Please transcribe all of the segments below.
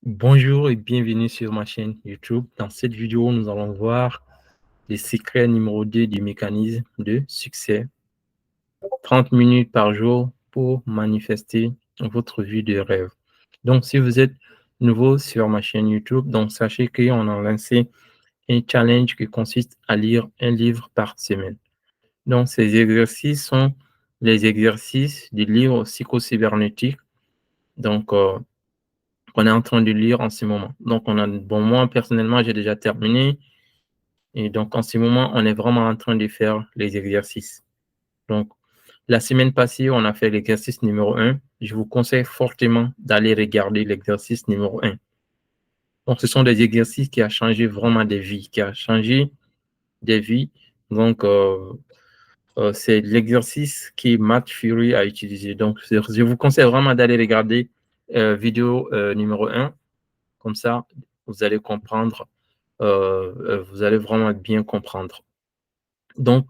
Bonjour et bienvenue sur ma chaîne YouTube. Dans cette vidéo, nous allons voir les secrets numéro 2 du mécanisme de succès. 30 minutes par jour pour manifester votre vie de rêve. Donc, si vous êtes nouveau sur ma chaîne YouTube, donc sachez qu'on a lancé un challenge qui consiste à lire un livre par semaine. Donc, ces exercices sont les exercices du livre psychocybernétique. Donc, on est en train de lire en ce moment. Donc, moi, personnellement, j'ai déjà terminé. Et donc, en ce moment, on est vraiment en train de faire les exercices. Donc, la semaine passée, on a fait l'exercice numéro 1. Je vous conseille fortement d'aller regarder l'exercice numéro 1. Donc, ce sont des exercices qui ont changé vraiment des vies, qui ont changé des vies. Donc, c'est l'exercice que Matt Fury a utilisé. Donc, je vous conseille vraiment d'aller regarder vidéo numéro 1. Comme ça, vous allez comprendre, vous allez vraiment bien comprendre. Donc,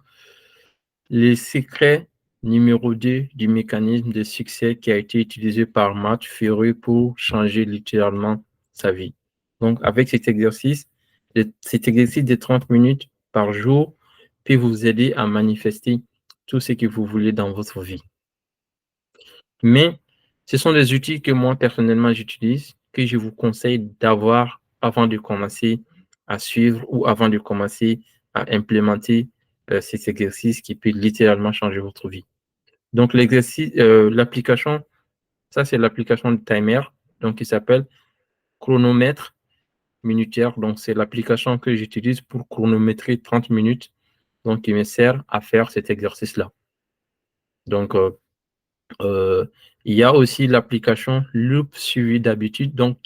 les secrets numéro 2 du mécanisme de succès qui a été utilisé par Matt Fury pour changer littéralement sa vie. Donc, avec cet exercice de 30 minutes par jour peut vous aider à manifester tout ce que vous voulez dans votre vie. Mais ce sont des outils que moi, personnellement, j'utilise, que je vous conseille d'avoir avant de commencer à suivre ou avant de commencer à implémenter ces exercices qui peuvent littéralement changer votre vie. Donc, l'application, ça, c'est l'application de timer, donc qui s'appelle chronomètre minutaire. Donc, c'est l'application que j'utilise pour chronométrer 30 minutes, donc qui me sert à faire cet exercice-là. Donc, euh, il y a aussi l'application Loop suivi d'habitude, donc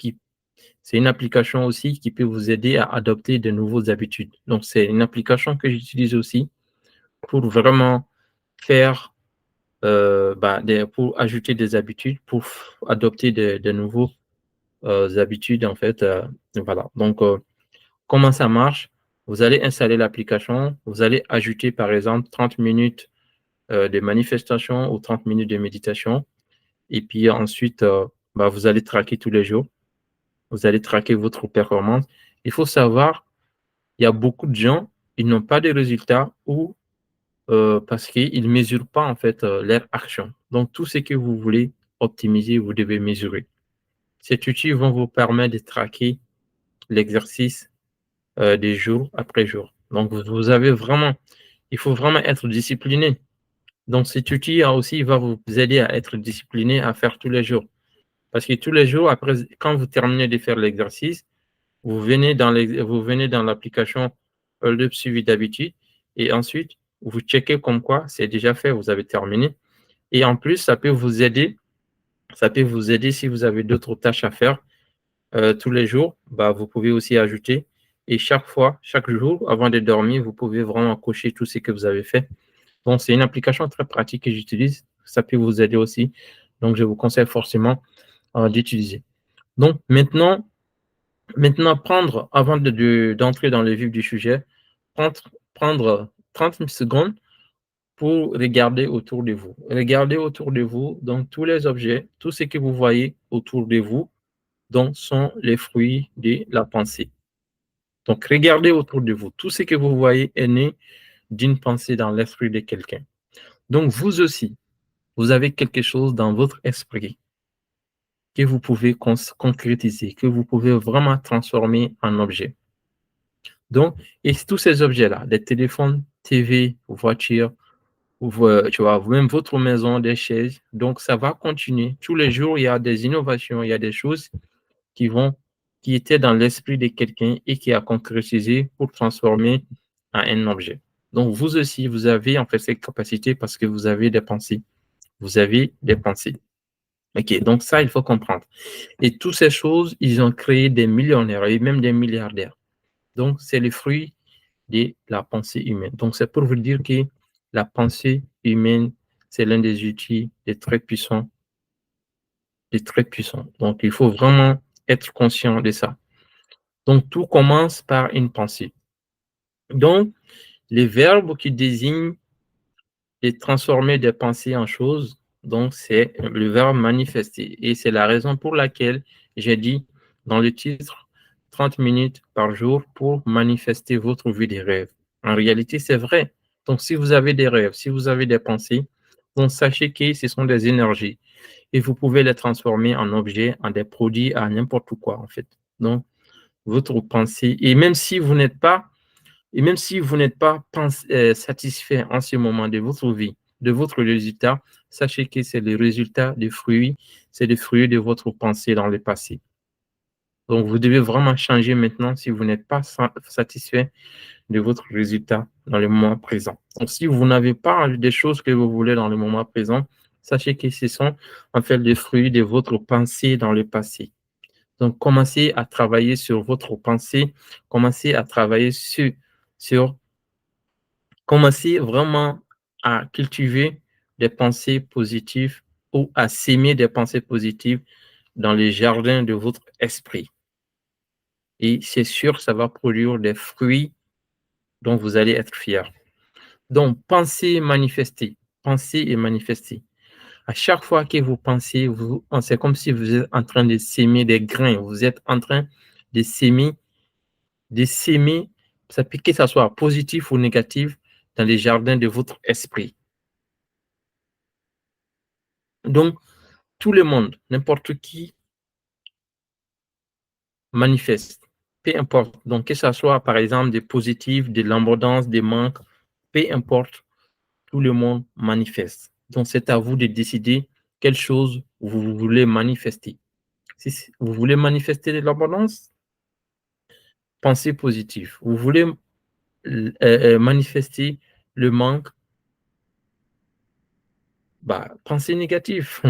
c'est une application aussi qui peut vous aider à adopter de nouvelles habitudes. Donc, c'est une application que j'utilise aussi pour vraiment faire, pour ajouter des habitudes, pour adopter de nouvelles habitudes, en fait. Voilà. Donc, comment ça marche? Vous allez installer l'application, vous allez ajouter, par exemple, 30 minutes de manifestation ou 30 minutes de méditation. Et puis ensuite, vous allez traquer tous les jours. Vous allez traquer votre performance. Il faut savoir, il y a beaucoup de gens, ils n'ont pas de résultats ou parce qu'ils ne mesurent pas en fait leur action. Donc, tout ce que vous voulez optimiser, vous devez mesurer. Cet outil va vous permettre de traquer l'exercice des jours après jour. Donc, vous avez vraiment, il faut vraiment être discipliné. Donc, cet outil aussi va vous aider à être discipliné à faire tous les jours. Parce que tous les jours, après, quand vous terminez de faire l'exercice, vous venez dans l'application le suivi d'habitude et ensuite, vous checkez comme quoi c'est déjà fait, vous avez terminé. Et en plus, ça peut vous aider si vous avez d'autres tâches à faire tous les jours, vous pouvez aussi ajouter. Et chaque fois, chaque jour, avant de dormir, vous pouvez vraiment cocher tout ce que vous avez fait. Donc, c'est une application très pratique que j'utilise. Ça peut vous aider aussi. Donc, je vous conseille forcément d'utiliser. Donc, maintenant, avant d'entrer dans le vif du sujet, prendre 30 secondes pour regarder autour de vous. Regardez autour de vous, donc tous les objets, tout ce que vous voyez autour de vous, donc sont les fruits de la pensée. Donc, regardez autour de vous. Tout ce que vous voyez est né d'une pensée dans l'esprit de quelqu'un. Donc, vous aussi, vous avez quelque chose dans votre esprit que vous pouvez concrétiser, que vous pouvez vraiment transformer en objet. Donc, et tous ces objets-là, des téléphones, TV, voitures, tu vois, même votre maison, des chaises, donc ça va continuer. Tous les jours, il y a des innovations, il y a des choses qui vont, qui étaient dans l'esprit de quelqu'un et qui a concrétisé pour transformer en un objet. Donc, vous aussi, vous avez en fait cette capacité parce que vous avez des pensées. Vous avez des pensées. OK, donc ça, il faut comprendre. Et toutes ces choses, ils ont créé des millionnaires et même des milliardaires. Donc, c'est le fruit de la pensée humaine. Donc, c'est pour vous dire que la pensée humaine, c'est l'un des outils des très puissants, des très puissants. Donc, il faut vraiment être conscient de ça. Donc, tout commence par une pensée. Donc, les verbes qui désignent de transformer des pensées en choses, donc c'est le verbe manifester. Et c'est la raison pour laquelle j'ai dit dans le titre, 30 minutes par jour pour manifester votre vie des rêves. En réalité, c'est vrai. Donc, si vous avez des rêves, si vous avez des pensées, donc sachez que ce sont des énergies et vous pouvez les transformer en objets, en des produits, à n'importe quoi, en fait. Donc, votre pensée, et même si vous n'êtes pas satisfait en ce moment de votre vie, de votre résultat, sachez que c'est le résultat des fruits, c'est le fruit de votre pensée dans le passé. Donc, vous devez vraiment changer maintenant si vous n'êtes pas satisfait de votre résultat dans le moment présent. Donc, si vous n'avez pas des choses que vous voulez dans le moment présent, sachez que ce sont en fait les fruits de votre pensée dans le passé. Donc, commencez à travailler sur votre pensée, commencez à travailler sur commencez vraiment à cultiver des pensées positives ou à s'aimer des pensées positives dans les jardins de votre esprit. Et c'est sûr, ça va produire des fruits dont vous allez être fiers. Donc, pensez et manifestez. À chaque fois que vous pensez, c'est comme si vous êtes en train de s'aimer des grains. Vous êtes en train de s'aimer, que ça soit positif ou négatif, dans les jardins de votre esprit. Donc, tout le monde, n'importe qui, manifeste. Peu importe. Donc, que ce soit, par exemple, des positifs, de l'abondance, des manques, peu importe, tout le monde manifeste. Donc, c'est à vous de décider quelle chose vous voulez manifester. Si vous voulez manifester de l'abondance, pensez positif. Vous voulez manifester le manque, bah, pensez négatif.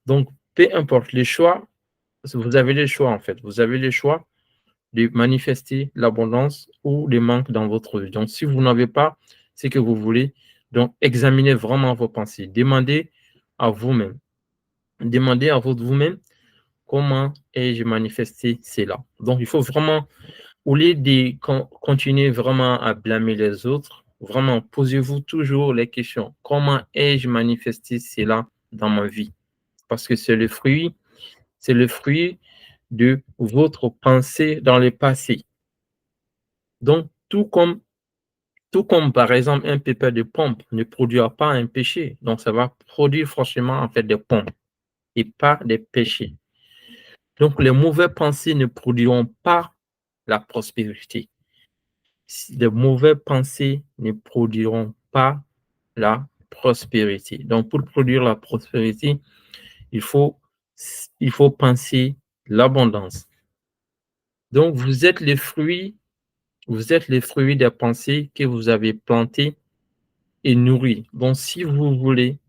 Donc, peu importe les choix, vous avez les choix en fait. Vous avez le choix de manifester l'abondance ou le manque dans votre vie. Donc, si vous n'avez pas ce que vous voulez, donc examinez vraiment vos pensées. Demandez à vous-même. Demandez à vous-même comment ai-je manifesté cela. Donc, il faut vraiment, au lieu de continuer vraiment à blâmer les autres, vraiment posez-vous toujours les questions. Comment ai-je manifesté cela dans ma vie? Parce que c'est le fruit de votre pensée dans le passé. Donc, tout comme par exemple un pépin de pompe ne produira pas un péché, donc ça va produire forcément en fait des pompes et pas des péchés. Donc, les mauvaises pensées ne produiront pas la prospérité. Les mauvaises pensées ne produiront pas la prospérité. Donc, pour produire la prospérité, il faut, il faut penser l'abondance. Donc, vous êtes les fruits des pensées que vous avez plantées et nourries. Donc, si vous voulez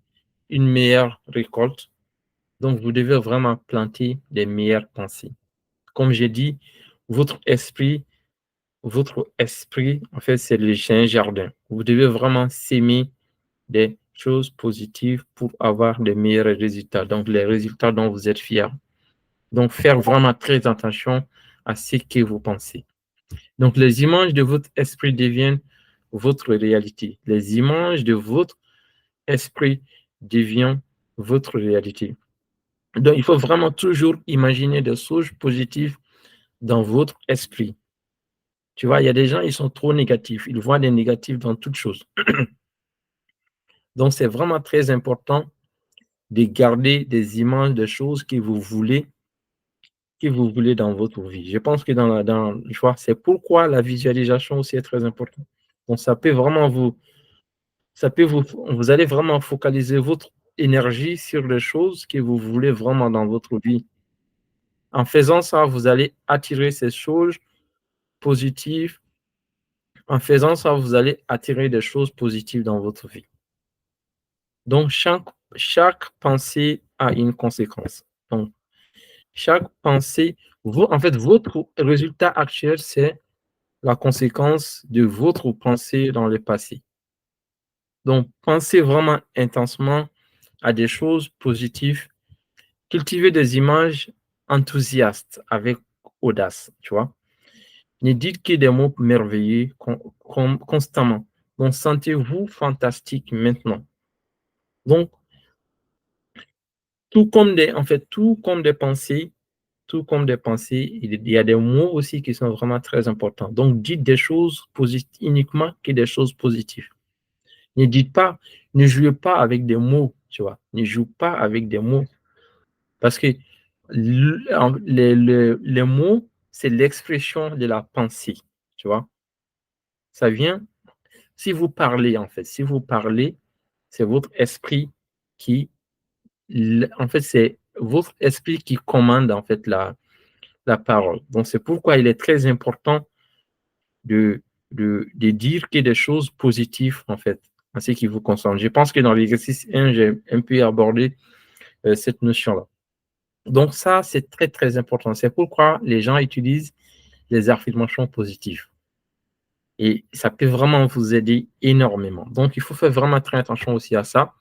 une meilleure récolte, donc vous devez vraiment planter des meilleures pensées. Comme j'ai dit, votre esprit, en fait, c'est un jardin. Vous devez vraiment s'aimer des choses positives pour avoir des meilleurs résultats. Donc, les résultats dont vous êtes fiers. Donc, faire vraiment très attention à ce que vous pensez. Donc, les images de votre esprit deviennent votre réalité. Les images de votre esprit deviennent votre réalité. Donc, il faut vraiment toujours imaginer des choses positives dans votre esprit. Tu vois, il y a des gens, ils sont trop négatifs. Ils voient des négatifs dans toutes choses. Donc, c'est vraiment très important de garder des images de choses que vous voulez dans votre vie. Je pense que tu vois, c'est pourquoi la visualisation aussi est très importante. Donc, vous allez vraiment focaliser votre énergie sur les choses que vous voulez vraiment dans votre vie. En faisant ça, vous allez attirer ces choses positives. En faisant ça, vous allez attirer des choses positives dans votre vie. Donc, chaque pensée a une conséquence. Donc, chaque pensée, en fait, votre résultat actuel, c'est la conséquence de votre pensée dans le passé. Donc, pensez vraiment intensément à des choses positives. Cultivez des images enthousiastes avec audace, tu vois. Ne dites que des mots merveilleux constamment. Donc, sentez-vous fantastique maintenant. Donc, tout comme des pensées, tout comme des pensées, il y a des mots aussi qui sont vraiment très importants. Donc, dites des choses positives, uniquement que des choses positives. Ne dites pas, ne jouez pas avec des mots, tu vois. Ne jouez pas avec des mots. Parce que les mots, c'est l'expression de la pensée, tu vois. Ça vient, si vous parlez, en fait, si vous parlez, c'est votre esprit qui, en fait, c'est votre esprit qui commande, en fait, la parole. Donc, c'est pourquoi il est très important de, de dire que des choses positives, en fait, en ce qui vous concerne. Je pense que dans l'exercice 1, j'ai un peu abordé cette notion-là. Donc, ça, c'est très, très important. C'est pourquoi les gens utilisent les affirmations positives. Et ça peut vraiment vous aider énormément. Donc, il faut faire vraiment très attention aussi à ça.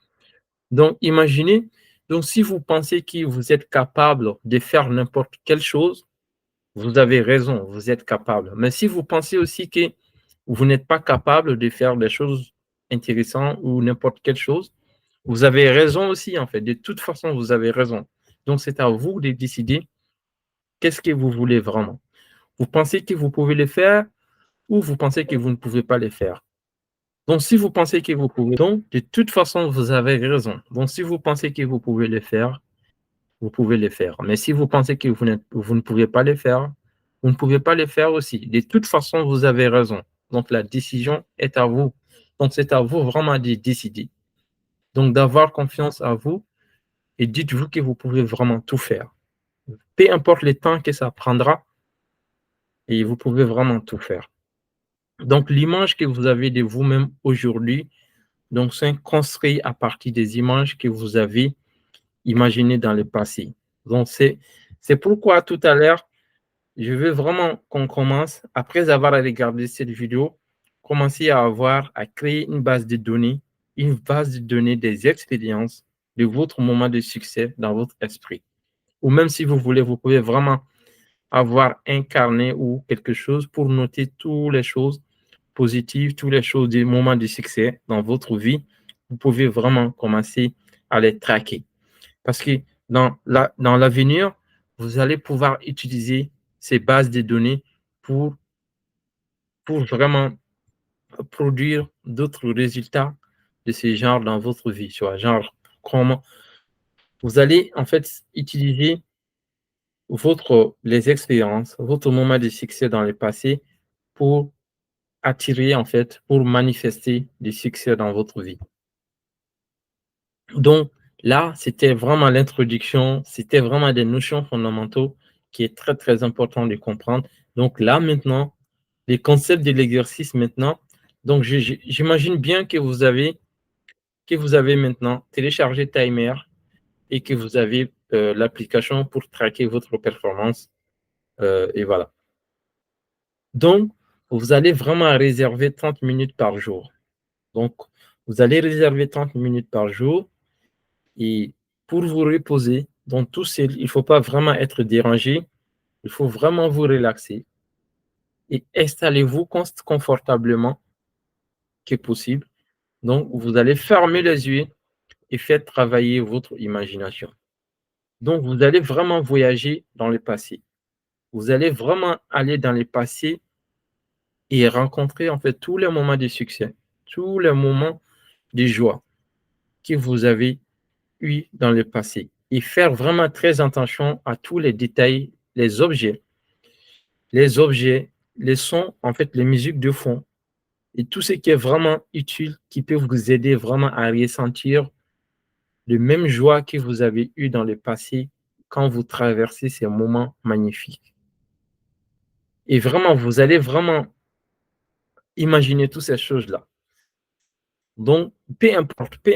Donc, imaginez, donc si vous pensez que vous êtes capable de faire n'importe quelle chose, vous avez raison, vous êtes capable. Mais si vous pensez aussi que vous n'êtes pas capable de faire des choses intéressantes ou n'importe quelle chose, vous avez raison aussi, en fait. De toute façon, vous avez raison. Donc, c'est à vous de décider qu'est-ce que vous voulez vraiment. Vous pensez que vous pouvez le faire ou vous pensez que vous ne pouvez pas le faire. Donc, si vous pensez que vous pouvez, donc, de toute façon, vous avez raison. Donc, si vous pensez que vous pouvez le faire, vous pouvez le faire. Mais si vous pensez que vous ne pouvez pas le faire, vous ne pouvez pas le faire aussi. De toute façon, vous avez raison. Donc, la décision est à vous. Donc, c'est à vous vraiment de décider. Donc, d'avoir confiance à vous et dites-vous que vous pouvez vraiment tout faire. Peu importe le temps que ça prendra, et vous pouvez vraiment tout faire. Donc, l'image que vous avez de vous-même aujourd'hui, donc, c'est construit à partir des images que vous avez imaginées dans le passé. Donc, c'est pourquoi tout à l'heure, je veux vraiment qu'on commence, après avoir regardé cette vidéo, commencer à créer une base de données des expériences de votre moment de succès dans votre esprit. Ou même si vous voulez, vous pouvez vraiment avoir un carnet ou quelque chose pour noter toutes les choses positives, toutes les choses des moments de succès dans votre vie. Vous pouvez vraiment commencer à les traquer. Parce que dans l'avenir, vous allez pouvoir utiliser ces bases de données pour, pour vraiment produire d'autres résultats de ce genre dans votre vie. Tu vois, genre, comment vous allez en fait utiliser les expériences, votre moment de succès dans le passé pour attirer, en fait, pour manifester des succès dans votre vie. Donc, là, c'était vraiment l'introduction, c'était vraiment des notions fondamentaux qui est très, très important de comprendre. Donc, là, maintenant, les concepts de l'exercice maintenant. Donc, j'imagine bien que vous avez maintenant téléchargé Timer et que vous avez l'application pour traquer votre performance. Et voilà. Donc, vous allez vraiment réserver 30 minutes par jour. Donc, vous allez réserver 30 minutes par jour et pour vous reposer, donc tout seul, il ne faut pas vraiment être dérangé, il faut vraiment vous relaxer et installez-vous confortablement que possible. Donc, vous allez fermer les yeux et faire travailler votre imagination. Donc, vous allez vraiment voyager dans le passé. Vous allez vraiment aller dans le passé et rencontrer en fait tous les moments de succès, tous les moments de joie que vous avez eu dans le passé et faire vraiment très attention à tous les détails, les objets, les sons, en fait, les musiques de fond et tout ce qui est vraiment utile, qui peut vous aider vraiment à ressentir le même joie que vous avez eu dans le passé quand vous traversez ces moments magnifiques. Et vraiment, vous allez vraiment imaginer toutes ces choses-là. Donc, peu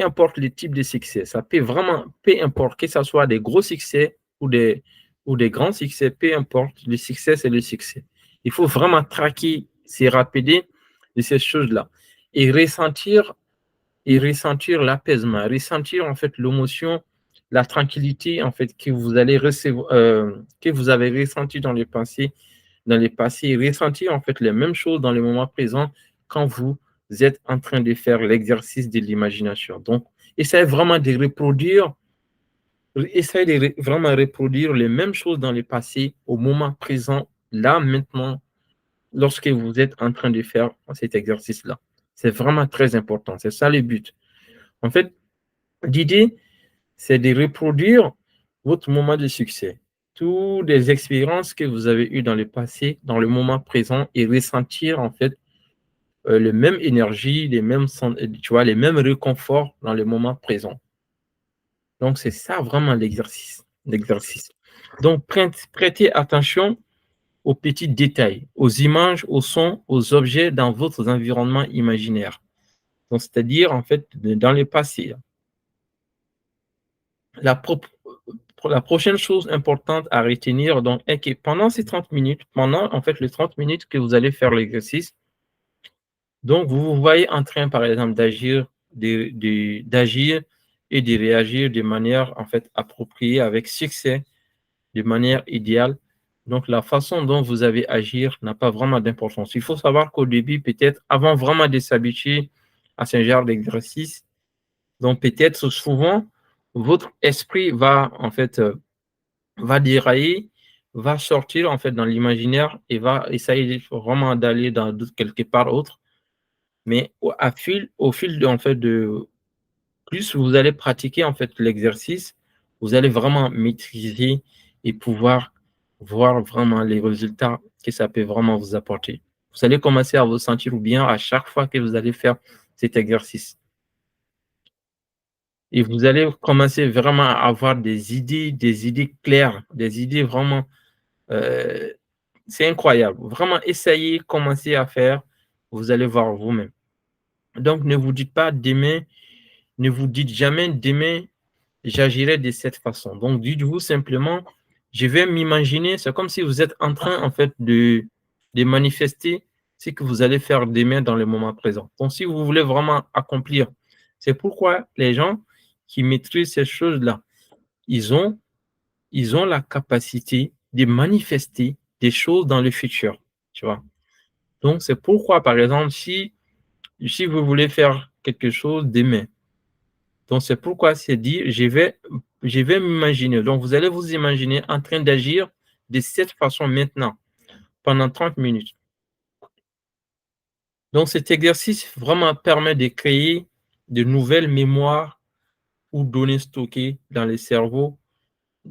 importe le type de succès, ça peut vraiment, peu importe que ce soit des gros succès ou des grands succès, peu importe, le succès, c'est le succès. Il faut vraiment traquer, se rappeler de ces choses-là et ressentir l'apaisement, ressentir en fait l'émotion, la tranquillité en fait que vous allez recevoir, que vous avez ressenti dans le passé, ressentir en fait les mêmes choses dans le moment présent quand vous êtes en train de faire l'exercice de l'imagination. Donc, essayez vraiment de reproduire essayez de vraiment reproduire les mêmes choses dans le passé, au moment présent, là, maintenant, lorsque vous êtes en train de faire cet exercice-là. C'est vraiment très important. C'est ça le but. En fait, l'idée, c'est de reproduire votre moment de succès. Toutes les expériences que vous avez eues dans le passé, dans le moment présent, et ressentir en fait les mêmes énergies, tu vois, les mêmes réconforts dans le moment présent. Donc, c'est ça vraiment l'exercice. Donc, prêtez attention aux petits détails, aux images, aux sons, aux objets dans votre environnement imaginaire. Donc, c'est-à-dire, en fait, dans le passé. La, pro- la prochaine chose importante à retenir, donc, est que pendant ces 30 minutes, pendant, en fait, les 30 minutes que vous allez faire l'exercice, donc, vous vous voyez en train, par exemple, d'agir et de réagir de manière, en fait, appropriée, avec succès, de manière idéale. Donc, la façon dont vous avez agir n'a pas vraiment d'importance. Il faut savoir qu'au début, peut-être, avant vraiment de s'habituer à ce genre d'exercice, donc peut-être souvent, votre esprit va, en fait, va dérailler, va sortir, en fait, dans l'imaginaire et va essayer vraiment d'aller dans quelque part autre. Mais au fil de, en fait, de plus vous allez pratiquer en fait l'exercice, vous allez vraiment maîtriser et pouvoir voir vraiment les résultats que ça peut vraiment vous apporter. Vous allez commencer à vous sentir bien à chaque fois que vous allez faire cet exercice. Et vous allez commencer vraiment à avoir des idées claires, des idées vraiment, euh, c'est incroyable. Vraiment, essayez, commencez à faire, vous allez voir vous-même. Donc, ne vous dites pas demain, ne vous dites jamais demain, j'agirai de cette façon. Donc, dites-vous simplement, je vais m'imaginer, c'est comme si vous êtes en train, en fait, de manifester ce que vous allez faire demain dans le moment présent. Donc, si vous voulez vraiment accomplir, c'est pourquoi les gens qui maîtrisent ces choses-là, ils ont, ils ont la capacité de manifester des choses dans le futur, tu vois. Donc, c'est pourquoi, par exemple, si vous voulez faire quelque chose demain, donc, c'est pourquoi c'est dit, je vais m'imaginer. Donc, vous allez vous imaginer en train d'agir de cette façon maintenant, pendant 30 minutes. Donc, cet exercice vraiment permet de créer de nouvelles mémoires ou données stockées dans le cerveau,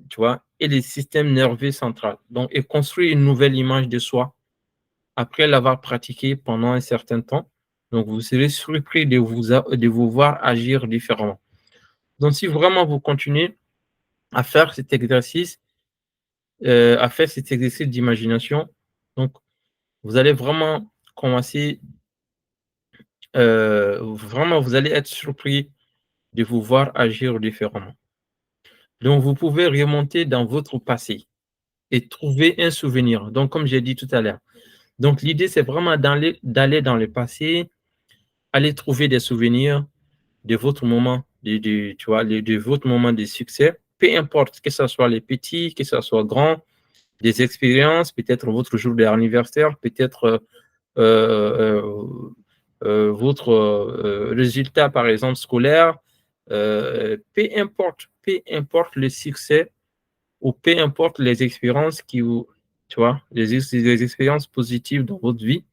tu vois, et les systèmes nerveux central. Donc, et construire une nouvelle image de soi après l'avoir pratiqué pendant un certain temps. Donc, vous serez surpris de vous voir agir différemment. Donc, si vraiment vous continuez à faire cet exercice, à faire cet exercice d'imagination. Donc, vous allez vraiment commencer, vraiment, vous allez être surpris de vous voir agir différemment. Donc, vous pouvez remonter dans votre passé et trouver un souvenir. Donc, comme j'ai dit tout à l'heure. Donc, l'idée, c'est vraiment d'aller dans le passé, aller trouver des souvenirs de votre moment, tu vois, de votre moment de succès, peu importe que ce soit les petits, que ce soit grand, des expériences, peut-être votre jour d'anniversaire, peut-être euh, votre résultat, par exemple, scolaire, peu importe le succès ou peu importe les expériences tu vois, les expériences positives dans votre vie.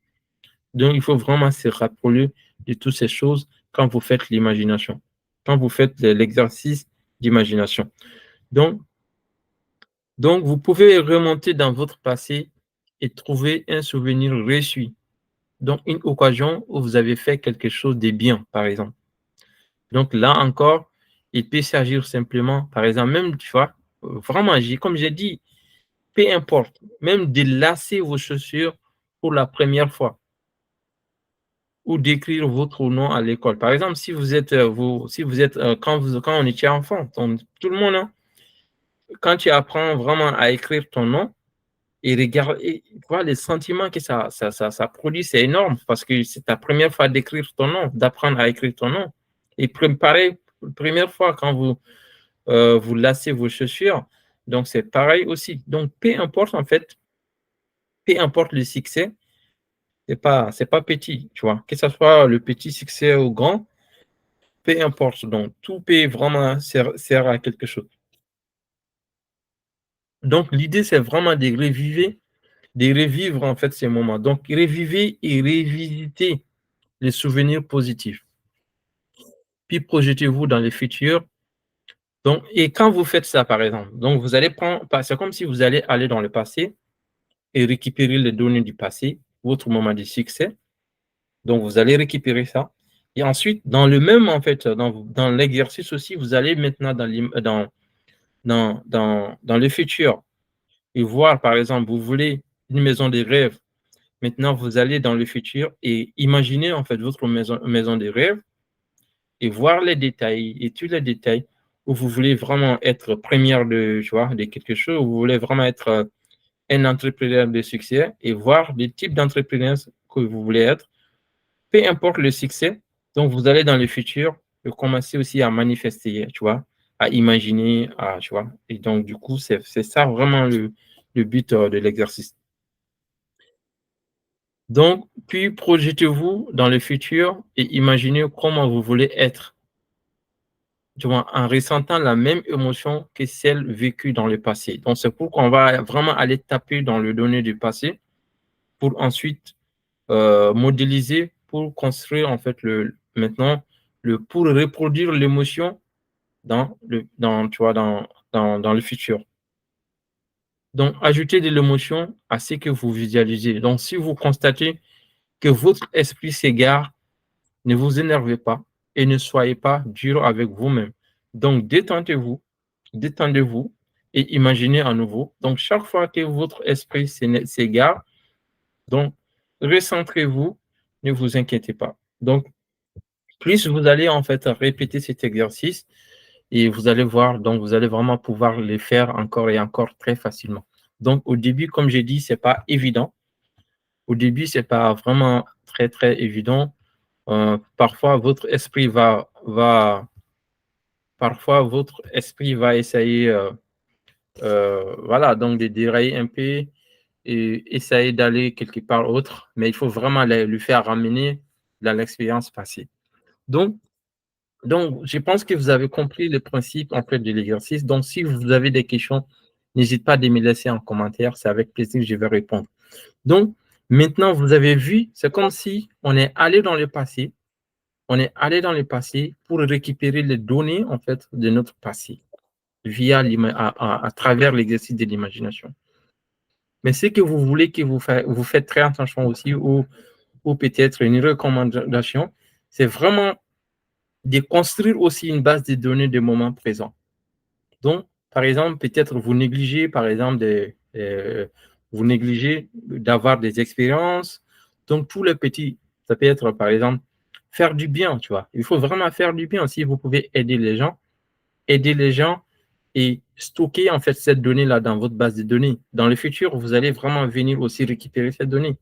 Donc, il faut vraiment se rappeler de toutes ces choses quand vous faites l'imagination, quand vous faites l'exercice d'imagination. Donc, vous pouvez remonter dans votre passé et trouver un souvenir reçu. Donc, une occasion où vous avez fait quelque chose de bien, par exemple. Donc, là encore, il peut s'agir simplement, par exemple, même, tu vois, vraiment, comme j'ai dit, peu importe, même de lasser vos chaussures pour la première fois ou d'écrire votre nom à l'école. Par exemple, si vous êtes, quand on était enfant, tout le monde, hein, quand tu apprends vraiment à écrire ton nom, et regarde, et vois les sentiments que ça produit, c'est énorme parce que c'est ta première fois d'écrire ton nom, d'apprendre à écrire ton nom. Et pareil, première fois quand vous lacez vos chaussures, donc c'est pareil aussi. Donc, peu importe en fait, peu importe le succès, c'est pas petit, tu vois. Que ce soit le petit succès ou grand, peu importe. Donc, tout peut vraiment servir à quelque chose. Donc, l'idée, c'est vraiment de revivre en fait ces moments. Donc, revivez et revisiter les souvenirs positifs. Puis, projetez-vous dans le futur. Donc, et quand vous faites ça, par exemple, donc vous allez prendre, c'est comme si vous allez aller dans le passé et récupérer les données du passé, votre moment de succès. Donc, vous allez récupérer ça. Et ensuite, dans le même, en fait, dans l'exercice aussi, vous allez maintenant dans le futur et voir, par exemple, vous voulez une maison de rêve. Maintenant, vous allez dans le futur et imaginez, en fait, votre maison de rêve et voir les détails et tous les détails où vous voulez vraiment être première de, tu vois, de quelque chose, où vous voulez vraiment être un entrepreneur de succès et voir les types d'entrepreneurs que vous voulez être, peu importe le succès. Donc, vous allez dans le futur et commencer aussi à manifester, tu vois, à imaginer, tu vois. Et donc, du coup, c'est ça vraiment le but de l'exercice. Donc, puis projetez-vous dans le futur et imaginez comment vous voulez être, tu vois, en ressentant la même émotion que celle vécue dans le passé. Donc, c'est pourquoi on va vraiment aller taper dans le données du passé pour ensuite modéliser, pour construire en fait maintenant, pour reproduire l'émotion tu vois, dans le futur. Donc, ajoutez de l'émotion à ce que vous visualisez. Donc, si vous constatez que votre esprit s'égare, ne vous énervez pas et ne soyez pas dur avec vous-même. Donc, détendez-vous et imaginez à nouveau. Donc, chaque fois que votre esprit s'égare, donc, recentrez-vous, ne vous inquiétez pas. Donc, plus vous allez en fait répéter cet exercice et vous allez voir, donc vous allez vraiment pouvoir le faire encore et encore très facilement. Donc, au début, comme j'ai dit, c'est pas évident. Au début, c'est pas vraiment très, très évident. Parfois, votre esprit va essayer, voilà, donc de dérailler un peu et essayer d'aller quelque part autre, mais il faut vraiment lui faire ramener dans l'expérience passée. Donc, je pense que vous avez compris le principe en fait de l'exercice. Donc, si vous avez des questions, n'hésitez pas à me laisser en commentaire. C'est avec plaisir que je vais répondre. Donc, maintenant, vous avez vu, c'est comme si on est allé dans le passé. On est allé dans le passé pour récupérer les données en fait de notre passé à travers l'exercice de l'imagination. Mais ce que vous voulez que vous faites très attention aussi, ou peut-être une recommandation, c'est vraiment de construire aussi une base de données de moments présents. Donc, par exemple, peut-être vous négligez d'avoir des expériences. Donc, tous les petits, ça peut être, par exemple, faire du bien, tu vois. Il faut vraiment faire du bien. Si vous pouvez aider les gens et stocker, en fait, cette donnée-là dans votre base de données. Dans le futur, vous allez vraiment venir aussi récupérer cette donnée.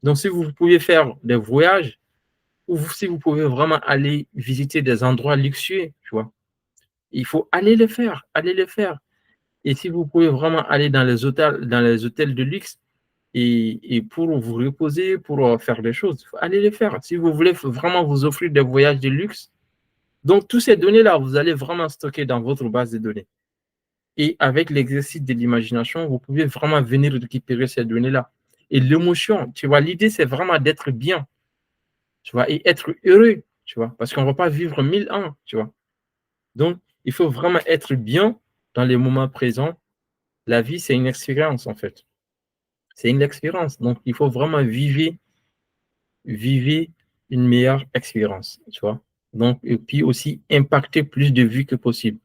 Donc, si vous pouvez faire des voyages ou si vous pouvez vraiment aller visiter des endroits luxueux, tu vois, il faut aller les faire, aller les faire. Et si vous pouvez vraiment aller dans les hôtels de luxe et pour vous reposer, pour faire des choses, il faut aller les faire. Si vous voulez vraiment vous offrir des voyages de luxe, donc toutes ces données-là, vous allez vraiment stocker dans votre base de données. Et avec l'exercice de l'imagination, vous pouvez vraiment venir récupérer ces données-là. Et l'émotion, tu vois, l'idée, c'est vraiment d'être bien, tu vois, et être heureux, tu vois, parce qu'on ne va pas vivre 1000 ans, tu vois. Donc, il faut vraiment être bien dans les moments présents. La vie, c'est une expérience, en fait. C'est une expérience. Donc, il faut vraiment vivre une meilleure expérience, tu vois. Donc, et puis aussi impacter plus de vues que possible.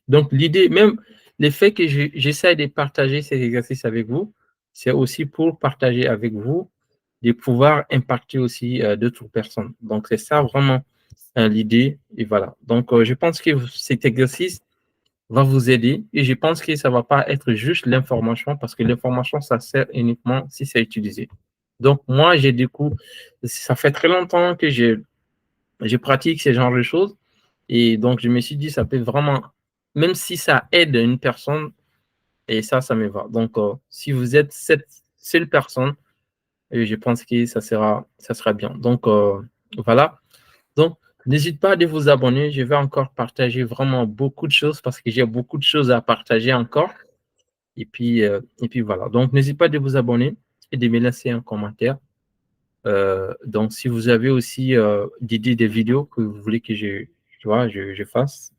Donc, l'idée, même le fait que j'essaie de partager ces exercices avec vous, c'est aussi pour partager avec vous, de pouvoir impacter aussi d'autres personnes. Donc, c'est ça vraiment l'idée. Et voilà. Donc, je pense que cet exercice va vous aider et je pense que ça ne va pas être juste l'information parce que l'information, ça sert uniquement si c'est utilisé. Donc, moi, j'ai du coup, ça fait très longtemps que je pratique ce genre de choses et donc je me suis dit, ça peut vraiment, même si ça aide une personne, et ça me va. Donc, si vous êtes cette seule personne, je pense que ça sera bien. Donc, voilà. Donc, n'hésite pas à vous abonner. Je vais encore partager vraiment beaucoup de choses parce que j'ai beaucoup de choses à partager encore. Et puis voilà. Donc, n'hésitez pas de vous abonner et de me laisser un commentaire. Donc, si vous avez aussi des vidéos que vous voulez que je fasse,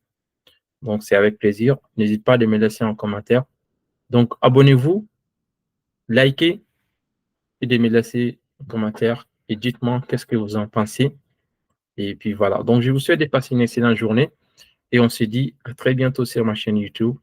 donc c'est avec plaisir. N'hésitez pas à me laisser un commentaire. Donc, abonnez-vous, likez et de me laisser un commentaire et dites-moi qu'est-ce que vous en pensez. Et puis voilà. Donc, je vous souhaite de passer une excellente journée et on se dit à très bientôt sur ma chaîne YouTube.